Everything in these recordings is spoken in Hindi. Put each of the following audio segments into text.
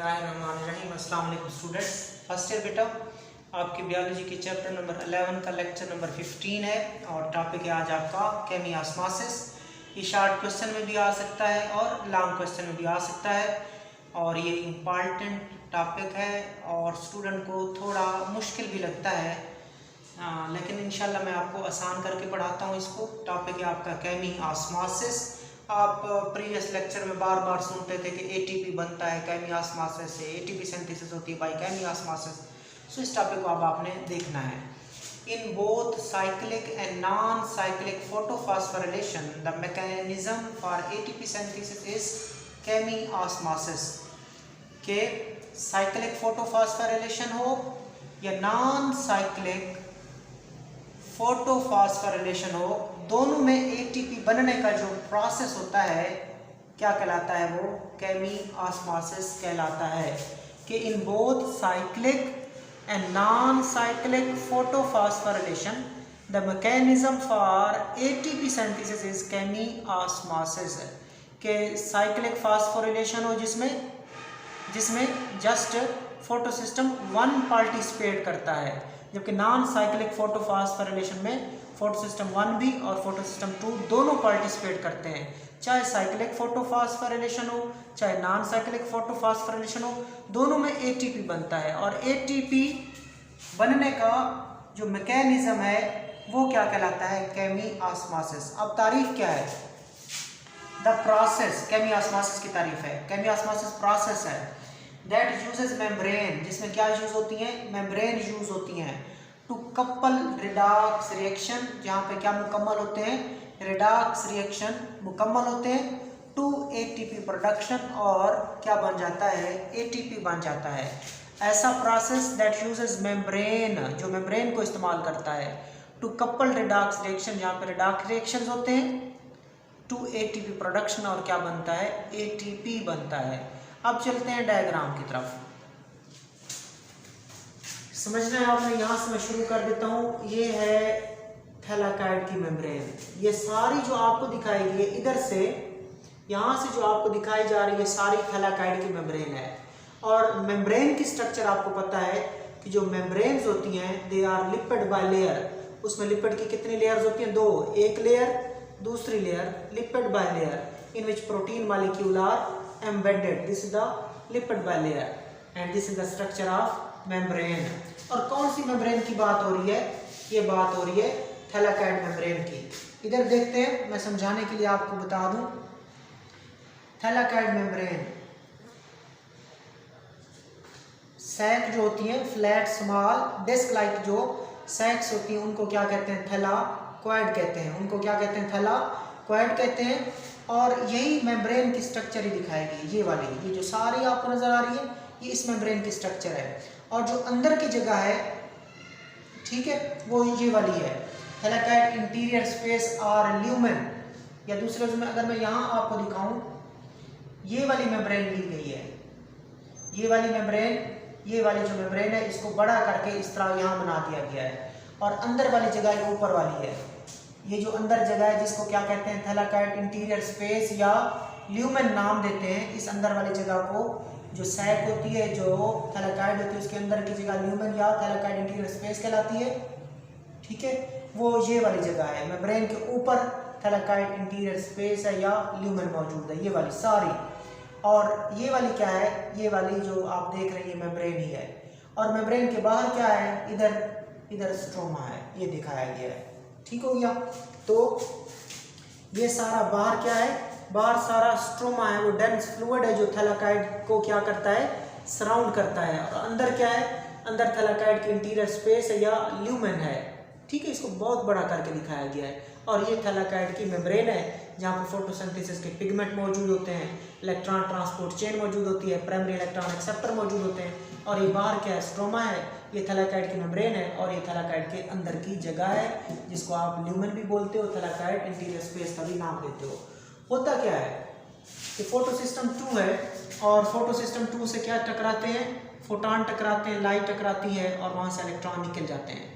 बिस्मिल्लाहिर्रहमानिर्रहीम। अस्सलाम वालेकुम स्टूडेंट्स। फर्स्ट ईयर बेटा, आपकी बायोलॉजी के चैप्टर नंबर 11 का लेक्चर नंबर 15 है और टॉपिक है आज आपका केमी ऑस्मोसिस। ये शॉर्ट क्वेश्चन में भी आ सकता है और लॉन्ग क्वेश्चन में भी आ सकता है और ये इम्पॉर्टेंट टॉपिक है और स्टूडेंट को थोड़ा मुश्किल भी लगता है, लेकिन इंशाल्लाह मैं आपको आसान करके पढ़ाता हूँ। इसको टॉपिक है आपका केमी ऑस्मोसिस। आप प्रीवियस लेक्चर में बार बार सुनते थे कि एटीपी बनता है केमी ऑस्मोसिस से, एटीपी सिंथेसिस होती है बाय केमी ऑस्मोसिस। सो इस टॉपिक को अब आपने देखना है। In both cyclic and non cyclic photophosphorylation the mechanism for ATP synthesis is chemiosmosis. के साइक्लिक फोटोफॉस्फोरिलेशन हो या नॉन साइक्लिक फोटोफॉस्फोरिलेशन हो, दोनों में एटीपी बनने का जो प्रोसेस होता है क्या कहलाता है? वो केमी ऑस्मोसिस कहलाता है। कि in both cyclic and non cyclic photophosphorylation the mechanism for ATP synthesis is chemiosmosis. के साइक्लिक फॉस्फोरिलेशन हो जिसमें जस्ट फोटोसिस्टम 1 पार्टिसिपेट करता है, जबकि नॉन साइक्लिक फोटोफॉस्फोरिलेशन में फोटोसिस्टम 1 भी और फोटोसिस्टम 2 दोनों पार्टिसिपेट करते हैं। चाहे साइक्लिक फोटोफॉस्फोरिलेशन हो चाहे नॉन साइक्लिक फोटोफॉस्फोरिलेशन हो, दोनों में एटीपी बनता है और एटीपी बनने का जो मैकेनिज्म है वो क्या कहलाता है? केमी ऑस्मोसिस। अब तारीफ क्या है? द प्रोसेस, केमी ऑस्मोसिस की तारीफ है। केमी ऑस्मोसिस प्रोसेस है दैट यूजेस मेम्ब्रेन, जिसमें क्या यूज होती हैं? मेम्ब्रेन यूज होती हैं टू कपल रिडॉक्स रिएक्शन, जहाँ पे क्या मुकम्मल होते हैं? रिडॉक्स रिएक्शन मुकम्मल होते हैं टू एटीपी प्रोडक्शन, और क्या बन जाता है? एटीपी बन जाता है। ऐसा प्रोसेस दैट यूजेस मेम्ब्रेन, जो मेम्ब्रेन को इस्तेमाल करता है, टू कपल रिडॉक्स रिएक्शन, जहाँ पे रिडॉक्स रिएक्शन होते हैं टू एटीपी प्रोडक्शन, और क्या बनता है? एटीपी बनता है। अब चलते हैं डायग्राम की तरफ। समझना है आपने, यहाँ से मैं शुरू कर देता हूँ। ये है थैलाकाइड की मेम्ब्रेन। ये सारी जो आपको दिखाई गई है इधर से, यहाँ से जो आपको दिखाई जा रही है सारी थैलाकाइड की मेम्ब्रेन है। और मेम्ब्रेन की स्ट्रक्चर आपको पता है कि जो मेम्ब्रेन्स होती हैं they are lipid bilayer. उसमें लिपिड की कितनी लेयर्स होती हैं? 2। एक लेयर, दूसरी layer lipid bilayer in which protein molecule are embedded. This is the lipid bilayer and this is the structure of membrane. और कौन सी मेम्ब्रेन की बात हो रही है? ये बात हो रही है थैलाकाइड मेम्ब्रेन की। इधर देखते हैं, मैं समझाने के लिए आपको बता दूं। थैलाकाइड मेम्ब्रेन सैक जो होती हैं, फ्लैट स्मॉल डिस्क लाइक जो सैक्स होती हैं, उनको क्या कहते हैं? थैलाकोइड कहते हैं। उनको क्या कहते हैं? थैलाकोइड कहते हैं। और यही मेम्ब्रेन की स्ट्रक्चर ही दिखाएगी, ये वाली, ये जो सारी आपको नजर आ रही है ये इस मेम्ब्रेन की स्ट्रक्चर है। और जो अंदर की जगह है, ठीक है, वो ये वाली है थैलाकाइड इंटीरियर स्पेस और ल्यूमेन। या दूसरे में अगर मैं यहाँ आपको दिखाऊं, ये वाली मेम्ब्रेन ली गई है। ये वाली मेम्ब्रेन, ये वाली जो मेम्ब्रेन है इसको बड़ा करके इस तरह यहाँ बना दिया गया है। और अंदर वाली जगह ये ऊपर वाली है। ये जो अंदर जगह है जिसको क्या कहते हैं? थैलाकाइड इंटीरियर स्पेस या ल्यूमेन नाम देते हैं। इस अंदर वाली जगह को, जो सैक होती है, जो थैलाकाइड होती है, उसके अंदर की जगह ल्यूमेन या थैलाकाइड इंटीरियर स्पेस कहलाती है। ठीक है, वो ये वाली जगह है। मेम्ब्रेन के ऊपर थैलाकाइड इंटीरियर स्पेस है या ल्यूमेन मौजूद है, ये वाली सारी। और ये वाली क्या है? ये वाली जो आप देख रहे हैं ये मेम्ब्रेन ही है। और मेम्ब्रेन के बाहर क्या है? इधर स्ट्रोमा है, ये दिखाया गया है। ठीक हो गया? तो ये सारा बाहर क्या है? बाहर सारा स्ट्रोमा है, वो डेंस फ्लूइड है जो थैलाकाइड को क्या करता है? सराउंड करता है। और अंदर क्या है? अंदर थैलाकाइड की इंटीरियर स्पेस है या ल्यूमेन है। ठीक है, इसको बहुत बड़ा करके दिखाया गया है। और ये थैलाकाइड की मेम्ब्रेन है जहाँ पर फोटोसिंथेसिस के पिगमेंट मौजूद होते हैं, इलेक्ट्रॉन ट्रांसपोर्ट चेन मौजूद होती है, प्राइमरी इलेक्ट्रॉन एक्सेप्टर मौजूद होते हैं। और ये बाहर क्या है? स्ट्रोमा है। ये थैलाकाइड की मेम्ब्रेन है और ये थैलाकाइड के अंदर की जगह है जिसको आप ल्यूमेन भी बोलते हो, थैलाकाइड इंटीरियर स्पेस का भी नाम देते हो। होता क्या है कि फोटोसिस्टम 2 है और फोटोसिस्टम 2 से क्या टकराते हैं? फोटॉन टकराते हैं, लाइट टकराती है और वहाँ से इलेक्ट्रॉन निकल जाते हैं।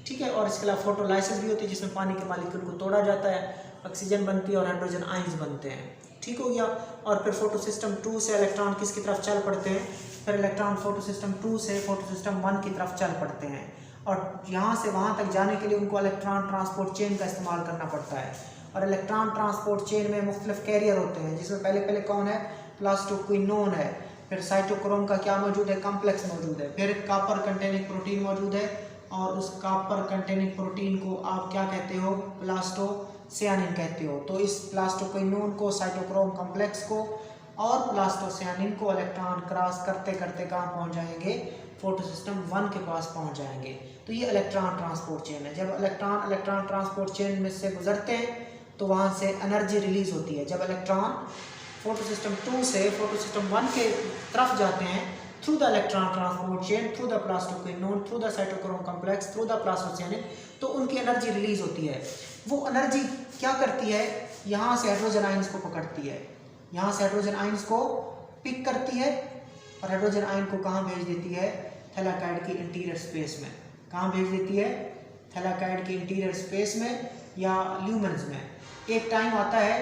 ठीक है, और इसके अलावा फोटोलाइसिस भी होती है जिसमें पानी के मॉलिक्यूल को तोड़ा जाता है, ऑक्सीजन बनती है और हाइड्रोजन आयंस बनते हैं। ठीक हो गया। और फिर फोटो सिस्टम 2 से इलेक्ट्रॉन किसकी तरफ चल पड़ते हैं? फिर इलेक्ट्रॉन फोटो सिस्टम 2 से फोटो सिस्टम 1 की तरफ चल पड़ते हैं और यहाँ से वहाँ तक जाने के लिए उनको इलेक्ट्रॉन ट्रांसपोर्ट चेन का इस्तेमाल करना पड़ता है। और इलेक्ट्रॉन ट्रांसपोर्ट चेन में मुख्तलिफ कैरियर होते हैं, जिसमें पहले कौन है, प्लास्टोक्विनोन है, फिर साइटोक्रोम का क्या मौजूद है, कॉम्प्लेक्स मौजूद है, फिर कॉपर कंटेनिंग प्रोटीन मौजूद है और उस कॉपर कंटेनिंग प्रोटीन को आप क्या कहते हो, प्लास्टोसियानिन कहते हो। तो इस प्लास्टोक्विनोन को, साइटोक्रोम कॉम्प्लेक्स को और प्लास्टोसियानिन को इलेक्ट्रॉन क्रॉस करते करते कहाँ पहुँच जाएंगे, फोटो सिस्टम 1 के पास पहुँच जाएंगे। तो ये इलेक्ट्रॉन ट्रांसपोर्ट चेन है। जब इलेक्ट्रॉन ट्रांसपोर्ट चेन में से गुजरते हैं तो वहाँ से एनर्जी रिलीज होती है। जब इलेक्ट्रॉन फोटो सिस्टम 2 से फोटो सिस्टम 1 के तरफ जाते हैं through the electron transport chain, through the plastoquinone, through the cytochrome complex, through the plastocyanin, तो उनकी एनर्जी रिलीज होती है। वो एनर्जी क्या करती है, यहाँ से हाइड्रोजन आयंस को पकड़ती है, यहाँ से हाइड्रोजन आयंस को पिक करती है और हाइड्रोजन आयन को कहाँ भेज देती है, थैलाकाइड की इंटीरियर स्पेस में। कहाँ भेज देती है, थैलाकाइड की इंटीरियर स्पेस में या ल्यूमेन्स में। एक टाइम आता है,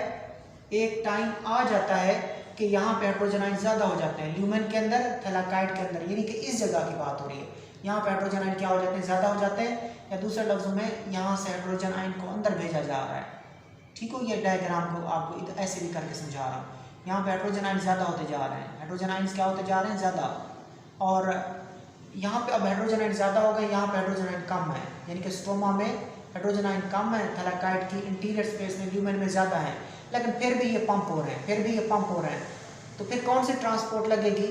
एक टाइम आ जाता है कि यहाँ पे हाइड्रोजन आयन ज़्यादा हो जाते हैं ल्यूमेन के अंदर, थैलाकाइड के अंदर, यानी कि इस जगह की बात हो रही है। यहाँ पे हाइड्रोजन आयन क्या हो जाते हैं, ज़्यादा हो जाते हैं, या दूसरे लफ्ज़ों में यहाँ से हाइड्रोजन आयन को अंदर भेजा जा रहा है। ठीक हो, ये डायग्राम को आपको ऐसे भी करके समझा रहा हूँ। यहाँ पे हाइड्रोजन आयन ज़्यादा होते जा रहे हैं, हाइड्रोजन आयन क्या होते जा रहे हैं, ज़्यादा। और यहाँ पे अब हाइड्रोजन आयन ज़्यादा हो गए, यहाँ पे हाइड्रोजन आयन कम है, यानी कि स्ट्रोमा में हाइड्रोजन आयन कम है, थैलाकाइड की इंटीरियर स्पेस में, ल्यूमेन में ज़्यादा है, लेकिन फिर भी ये पंप हो रहे हैं, फिर भी ये पंप हो रहे हैं। तो फिर कौन सी ट्रांसपोर्ट लगेगी,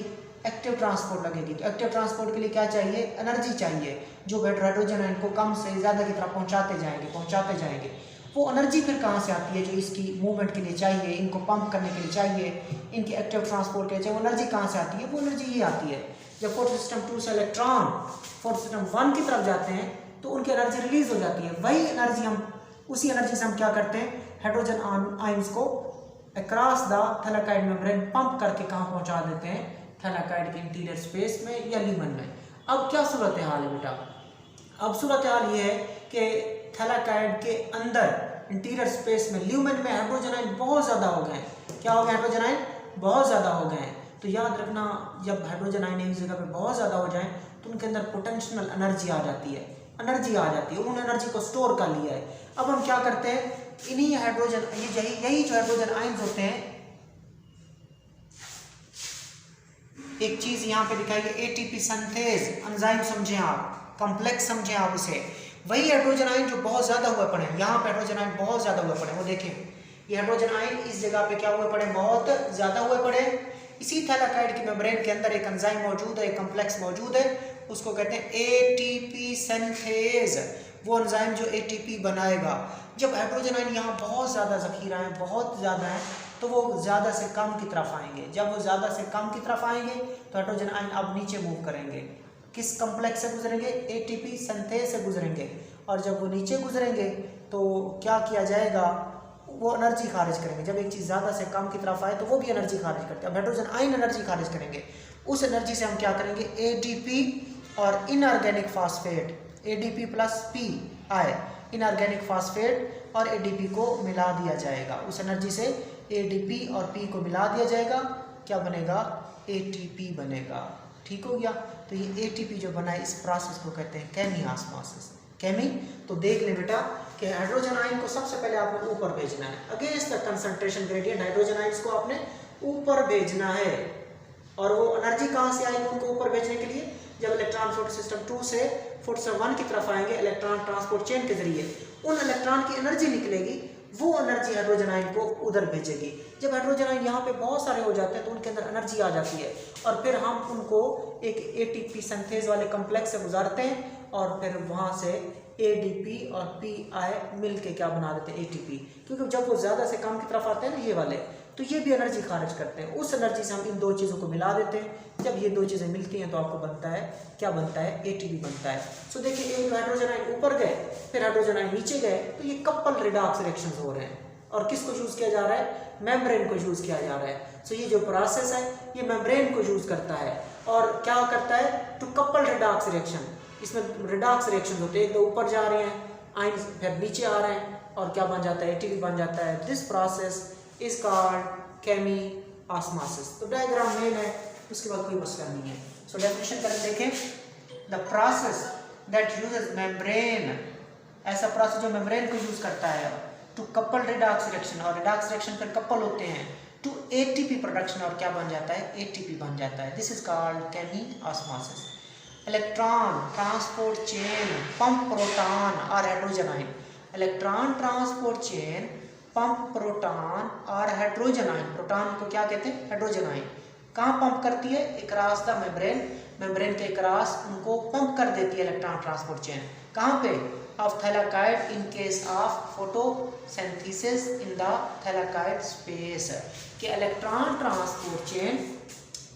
एक्टिव ट्रांसपोर्ट लगेगी। तो एक्टिव ट्रांसपोर्ट के लिए क्या चाहिए, एनर्जी चाहिए, जो हाइड्रोजन आयन को कम से ज़्यादा की तरफ पहुँचाते जाएंगे। वो एनर्जी फिर कहाँ से आती है, जो इसकी मूवमेंट के लिए चाहिए, इनको पंप करने के लिए चाहिए, इनकी एक्टिव ट्रांसपोर्ट के लिए चाहिए, वो एनर्जी कहाँ से आती है, वो एनर्जी ये आती है जब फोटो सिस्टम 2 से इलेक्ट्रॉन फोटो सिस्टम 1 की तरफ जाते हैं तो उनकी एनर्जी रिलीज हो जाती है। वही एनर्जी उसी एनर्जी से हम क्या करते हैं, हाइड्रोजन आयंस को across the thylakoid membrane pump करके कहाँ पहुँचा देते हैं, थैलाकाइड के इंटीरियर स्पेस में या ल्यूमेन में। अब क्या सूरत हाल है बेटा, अब सूरत हाल ये है कि थैलाकाइड के अंदर इंटीरियर स्पेस में, ल्यूमेन में हाइड्रोजन आयन बहुत ज़्यादा हो गए हैं। क्या हो गए, हाइड्रोजन आयन बहुत ज़्यादा हो गए हैं। तो याद रखना, जब हाइड्रोजन आयन एक जगह पे बहुत ज़्यादा हो जाए तो उनके अंदर पोटेंशियल एनर्जी आ जाती है, उन्होंने एनर्जी को स्टोर कर लिया है। अब हम क्या करते हैं, इन्हीं हाइड्रोजन, यही जो हाइड्रोजन आयंस होते हैं, एक चीज यहाँ पे दिखाई है, एटीपी सिंथेज एंजाइम समझे आप, कॉम्प्लेक्स समझे आप इसे। वही हाइड्रोजन आयन जो बहुत ज्यादा हुए पड़े हैं, यहाँ पे हाइड्रोजन आयन बहुत ज्यादा हुए पड़े हैं, वो देखें ये हाइड्रोजन आयन इस जगह पे क्या हुए पड़े, बहुत ज्यादा हुए पड़े। इसी थैलाकाइड की मेम्ब्रेन के अंदर एक एंजाइम मौजूद है, एक कॉम्प्लेक्स मौजूद है, उसको कहते हैं एटीपी सिंथेज। वो एंजाइम जो एटीपी बनाएगा, जब हाइड्रोजन आयन यहाँ बहुत ज़्यादा ज़ख़ीरा है, बहुत ज़्यादा है, तो वो ज़्यादा से कम की तरफ आएंगे। जब वो ज़्यादा से कम की तरफ आएंगे तो हाइड्रोजन आयन अब नीचे मूव करेंगे, किस कॉम्प्लेक्स से गुजरेंगे, एटीपी सिंथेज से गुजरेंगे। और जब वो नीचे गुजरेंगे तो क्या किया जाएगा, वो एनर्जी खारिज करेंगे। जब एक चीज़ ज़्यादा से कम की तरफ आए तो वो भी एनर्जी खारिज करते हैं। अब हाइड्रोजन आयन एनर्जी खारिज करेंगे, उस एनर्जी से हम क्या करेंगे, एटीपी और inorganic phosphate, ADP plus P आए, इनऑर्गेनिक फास्फेट और एडीपी को मिला दिया जाएगा। उस एनर्जी से एडीपी और पी को मिला दिया जाएगा, क्या बनेगा, एटीपी बनेगा। ठीक हो गया। तो ये एटीपी जो बना है, इस प्रोसेस को कहते हैं केमिऑस्मोसिस। केमी, तो देख ले बेटा कि हाइड्रोजन आयन को सबसे पहले आपने ऊपर भेजना है, against the concentration gradient hydrogen ions को आपने ऊपर भेजना है। और वो एनर्जी कहाँ से आएगी उनको ऊपर भेजने के लिए, जब इलेक्ट्रॉन फोटो सिस्टम 2 से फोटो सिस्टम 1 की तरफ आएंगे इलेक्ट्रॉन ट्रांसपोर्ट चेन के जरिए, उन इलेक्ट्रॉन की एनर्जी निकलेगी, वो एनर्जी हाइड्रोजन आयन को उधर भेजेगी। जब हाइड्रोजन आयन यहाँ पे बहुत सारे हो जाते हैं तो उनके अंदर एनर्जी आ जाती है, और फिर हम उनको एक एटीपी सिंथेज वाले कॉम्प्लेक्स से गुजारते हैं, और फिर वहाँ से एडीपी और पीआई मिल के क्या बना देते हैं, एटीपी। क्योंकि जब वो ज़्यादा से कम की तरफ आते हैं ना ये वाले, तो ये भी एनर्जी खारिज करते हैं। उस एनर्जी से हम इन दो चीज़ों को मिला देते हैं। जब ये दो चीज़ें मिलती हैं तो आपको बनता है, क्या बनता है, एटीपी बनता है। सो देखिए, एक हाइड्रोजन आयन ऊपर गए, फिर हाइड्रोजन आयन नीचे गए, तो ये कपल रिडॉक्स रिएक्शंस हो रहे हैं। और किसको यूज़ किया जा रहा है, मेम्ब्रेन को यूज़ किया जा रहा है। सो ये जो प्रोसेस है ये मेम्ब्रेन को यूज़ करता है, और क्या करता है, टू कपल रिडॉक्स रिएक्शन। इसमें रिडॉक्स रिएक्शन होते हैं, एक तो ऊपर जा रहे हैं आयन, फिर नीचे आ रहे हैं, और क्या बन जाता है, एटीपी बन जाता है। This process is called chemiosmosis. तो डायग्राम मेन है, उसके बाद कोई मसला नहीं है। सो डेफिनेशन करें देखें, the process that uses membrane, ऐसा प्रोसेस जो मेम्ब्रेन को यूज करता है टू कपल रिडॉक्स रिएक्शन, और रिडॉक्स रिएक्शन फिर कपल होते हैं टू एटीपी प्रोडक्शन, और क्या बन जाता है, एटीपी बन जाता है। This is called chemiosmosis. Electron transport chain pump proton और hydrogen ion, electron transport chain pump proton और हाइड्रोजन आयन, प्रोटॉन को क्या कहते हैं, हाइड्रोजन आयन, कहाँ पंप करती है, अक्रॉस द मेम्ब्रेन, मेम्ब्रेन के अक्रॉस उनको पंप कर देती है इलेक्ट्रॉन ट्रांसपोर्ट चेन, कहाँ पे, of thylakoid in case of photosynthesis in the thylakoid space, कि इलेक्ट्रॉन ट्रांसपोर्ट चेन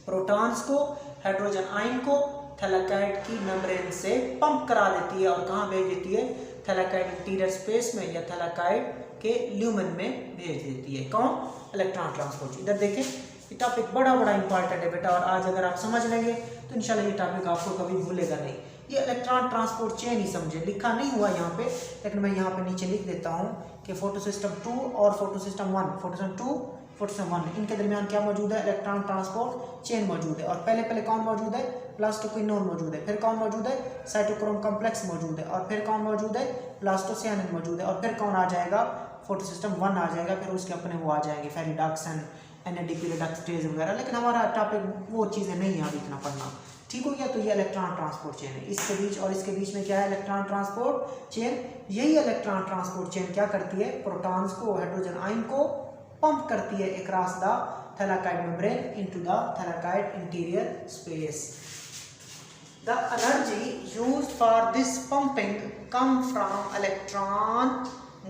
प्रोटॉन्स को, हाइड्रोजन आयन को थैलाकाइड की मेम्ब्रेन से पंप करा देती है और कहाँ भेज देती है, थैलाकाइड इंटीरियर स्पेस में या थैलाकाइड के ल्यूमेन में भेज देती है। कौन, इलेक्ट्रॉन ट्रांसपोर्ट। इधर देखें, ये टॉपिक बड़ा इंपॉर्टेंट है बेटा, और आज अगर आप समझ लेंगे तो इंशाल्लाह ये टॉपिक आपको कभी भूलेगा नहीं। ये इलेक्ट्रॉन ट्रांसपोर्ट चेन ही समझे, लिखा नहीं हुआ यहाँ पे, लेकिन मैं यहाँ पे नीचे लिख देता हूँ कि फोटो सिस्टम 2 और photo system 1, photo system 2 photo system 1, इनके दरमियान क्या मौजूद है, इलेक्ट्रॉन ट्रांसपोर्ट चेन मौजूद है। और पहले कौन मौजूद है, प्लास्टोक्विनोन मौजूद है, फिर कौन मौजूद है, साइटोक्रोम कॉम्प्लेक्स मौजूद है, और फिर कौन मौजूद है, प्लास्टोसियानिन मौजूद है, और फिर कौन आ जाएगा, फोटो सिस्टम 1 आ जाएगा, फिर उसके अपने वो आ जाएंगे फेरिडॉक्सन, NADP रिडक्टेज वगैरह, लेकिन हमारा टॉपिक वो चीज़ें नहीं है अभी इतना पढ़ना, ठीक हो गया। तो ये इलेक्ट्रॉन ट्रांसपोर्ट चेन है, इसके बीच और इसके बीच में क्या है, इलेक्ट्रॉन ट्रांसपोर्ट चेन। यही इलेक्ट्रॉन ट्रांसपोर्ट चेन क्या करती है, प्रोटॉन्स को, हाइड्रोजन आयन को पंप करती है across the thylakoid membrane into the thylakoid interior space. The energy used for this pumping come from electron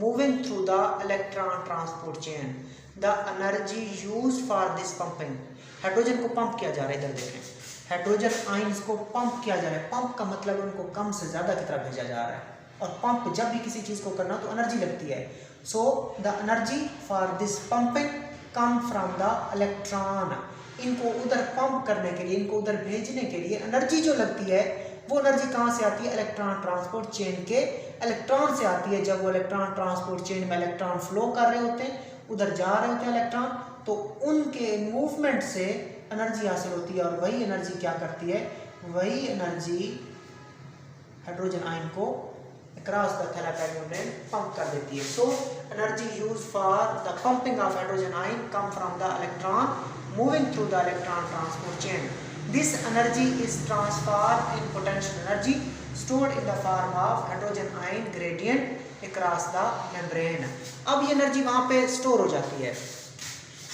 moving through the electron transport chain. The energy used for this pumping, hydrogen को पंप किया जा रहा है, इधर देखें, हाइड्रोजन आयंस को पंप किया जा रहा है, पंप का मतलब उनको कम से ज़्यादा की तरफ भेजा जा रहा है, और पंप जब भी किसी चीज़ को करना तो एनर्जी लगती है। So the energy for this pumping come from the electron, इनको उधर पंप करने के लिए, इनको उधर भेजने के लिए एनर्जी जो लगती है, वो एनर्जी कहाँ से आती है, इलेक्ट्रॉन ट्रांसपोर्ट चेन के इलेक्ट्रॉन से आती है। जब वो इलेक्ट्रॉन ट्रांसपोर्ट चेन में इलेक्ट्रॉन फ्लो कर रहे होते हैं, उधर जा रहे होते हैं इलेक्ट्रॉन, तो उनके मूवमेंट से एनर्जी हासिल होती है, और वही एनर्जी क्या करती है, वही एनर्जी हाइड्रोजन आयन को across the thylakoid membrane pump कर देती है। So energy used for the pumping of hydrogen ion come from the electron moving through the electron transport chain. This energy is transformed in potential energy stored in the form of hydrogen ion gradient across the membrane. अब ये एनर्जी वहाँ पे स्टोर हो जाती है।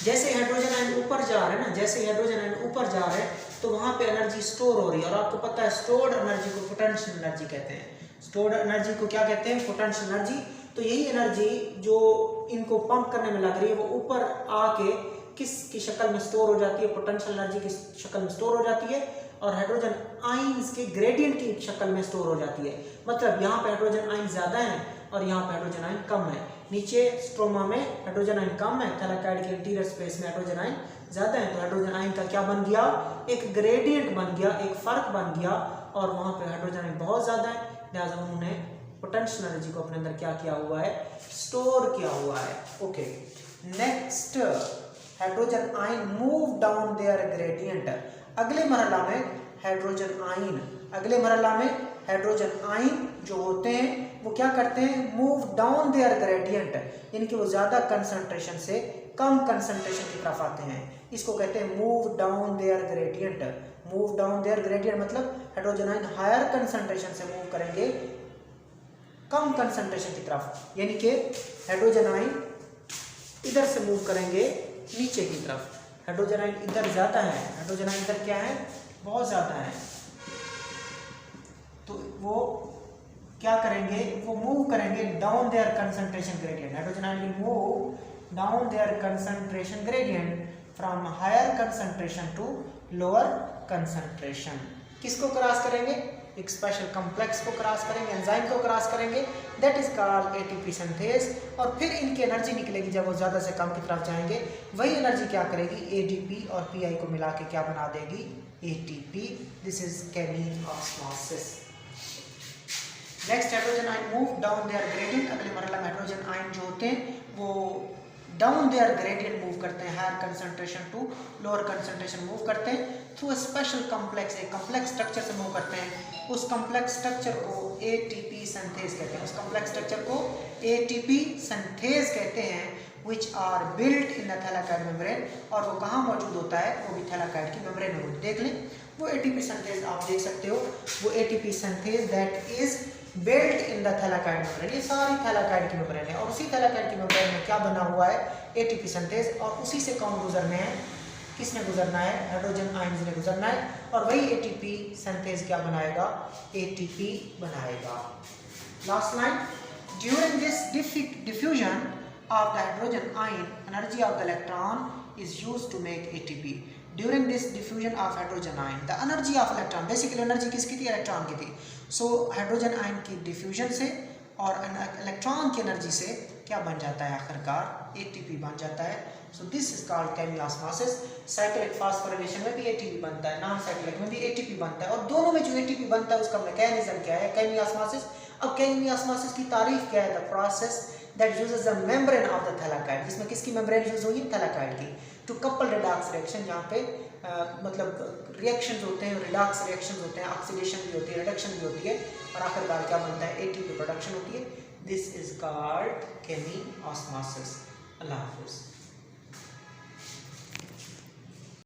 जैसे हाइड्रोजन आयन ऊपर जा रहे हैं ना, जैसे हाइड्रोजन आयन ऊपर जा रहे हैं तो वहाँ पे एनर्जी स्टोर हो रही है, और आपको पता है स्टोर्ड एनर्जी को पोटेंशियल एनर्जी कहते हैं। स्टोर्ड एनर्जी को क्या कहते हैं, पोटेंशियल एनर्जी। तो यही एनर्जी जो इनको पंप करने में लग रही है, वो ऊपर आके किस की शक्ल में स्टोर हो जाती है, पोटेंशियल एनर्जी की शक्ल में स्टोर हो जाती है, और हाइड्रोजन आयंस के ग्रेडियंट की शक्ल में स्टोर हो जाती है। मतलब यहाँ पे हाइड्रोजन आयन ज़्यादा है और यहाँ पे हाइड्रोजन आयन कम है। नीचे स्ट्रोमा में हाइड्रोजन आयन कम है, थैलाकाइड के इंटीरियर स्पेस में हाइड्रोजन आयन ज़्यादा है, तो हाइड्रोजन आयन का क्या बन गया, एक ग्रेडियंट बन गया, एक फ़र्क बन गया, और वहाँ पे हाइड्रोजन आयन बहुत ज़्यादा है, लिहाजा उन्होंने पोटेंशियल एनर्जी को अपने अंदर क्या किया हुआ है, स्टोर किया हुआ है। Okay, next, hydrogen ion move down their gradient. अगले मरहला में हाइड्रोजन आयन, अगले मरहला में हाइड्रोजन आयन जो होते हैं वो क्या करते हैं, मूव डाउन देयर ग्रेडियंट, यानी कि वो ज़्यादा कंसंट्रेशन से कम कंसंट्रेशन की तरफ आते हैं। इसको कहते हैं move down their gradient. Move down their gradient मतलब हाइड्रोजन आयन हायर कंसंट्रेशन से मूव करेंगे कम कंसंट्रेशन की तरफ, यानी कि हाइड्रोजन आयन इधर से मूव करेंगे नीचे की तरफ। हाइड्रोजन आयन इधर ज़्यादा है, हाइड्रोजन आयन इधर क्या है, बहुत ज़्यादा है, तो वो क्या करेंगे, वो मूव करेंगे down their concentration gradient. Hydrogen ion will move down their concentration gradient from higher concentration to lower concentration. किसको क्रॉस करेंगे, एक स्पेशल कॉम्प्लेक्स को क्रॉस करेंगे, एंजाइम को क्रॉस करेंगे, that is called ATP synthase. और फिर इनकी एनर्जी निकलेगी, जब वो ज़्यादा से कम की तरफ जाएंगे, वही एनर्जी क्या करेगी, एडीपी और पीआई को मिला के क्या बना देगी, ATP. This is chemiosmosis. Next, hydrogen ion move down their gradient. अगले मरहला में हाइड्रोजन आयन जो होते हैं वो डाउन देयर ग्रेडियंट मूव करते हैं, higher concentration to lower concentration move करते हैं थ्रू स्पेशल कॉम्प्लेक्स, एक कॉम्प्लेक्स स्ट्रक्चर से मूव करते हैं। उस कॉम्प्लेक्स स्ट्रक्चर को एटीपी सिंथेज कहते हैं, उस कॉम्प्लेक्स स्ट्रक्चर को एटीपी सिंथेज कहते हैं, which are built in the thylakoid membrane. और वो कहाँ मौजूद होता है, वो भी थैलाकॉइड की मेम्ब्रेन में। देख लें वो एटीपी सिंथेज आप देख सकते हो, वो ATP synthase that is built in the thylakoid membrane. ये सारी थैलाकॉइड की मेम्ब्रेन है और उसी थैलाकॉइड की मेम्ब्रेन में क्या बना हुआ है, एटीपी सिंथेज। और उसी से कौन गुजरने हैं, किसने गुजरना है, हाइड्रोजन आयंस ने गुजरना है। और वही एटीपी सिंथेज क्या बनाएगा, एटीपी बनाएगा। Last line, during this diffusion of the hydrogen ion, energy of the electron is used to make ATP. During this diffusion of hydrogen ion, the energy of electron, basically energy किसकी थी, इलेक्ट्रॉन की थी। So हाइड्रोजन आयन की डिफ्यूजन से और इलेक्ट्रॉन की एनर्जी से क्या बन जाता है, आखिरकार ATP बन जाता है। So this is called chemiosmosis. Cyclic phosphorylation में भी ATP बनता है, नॉन साइक्लिक में भी ATP बनता है, और दोनों में जो ATP बनता है उसका मैकेनिज्म क्या है, chemiosmosis। अब chemiosmosis की तारीफ क्या है, the process that uses the membrane of the thylakoid, जिसमें किसकी मेम्ब्रेन यूज हुई, थैलाकॉइड की, टू कपल रिडॉक्स रिएक्शन, जहाँ पे मतलब रिएक्शंस होते हैं, रिडॉक्स रिएक्शंस होते हैं, ऑक्सीडेशन भी होती है, रिडक्शन भी होती है, और आखिरकार क्या बनता है, एटीपी प्रोडक्शन होती है। This is called chemiosmosis. अल्लाह हाफिज़।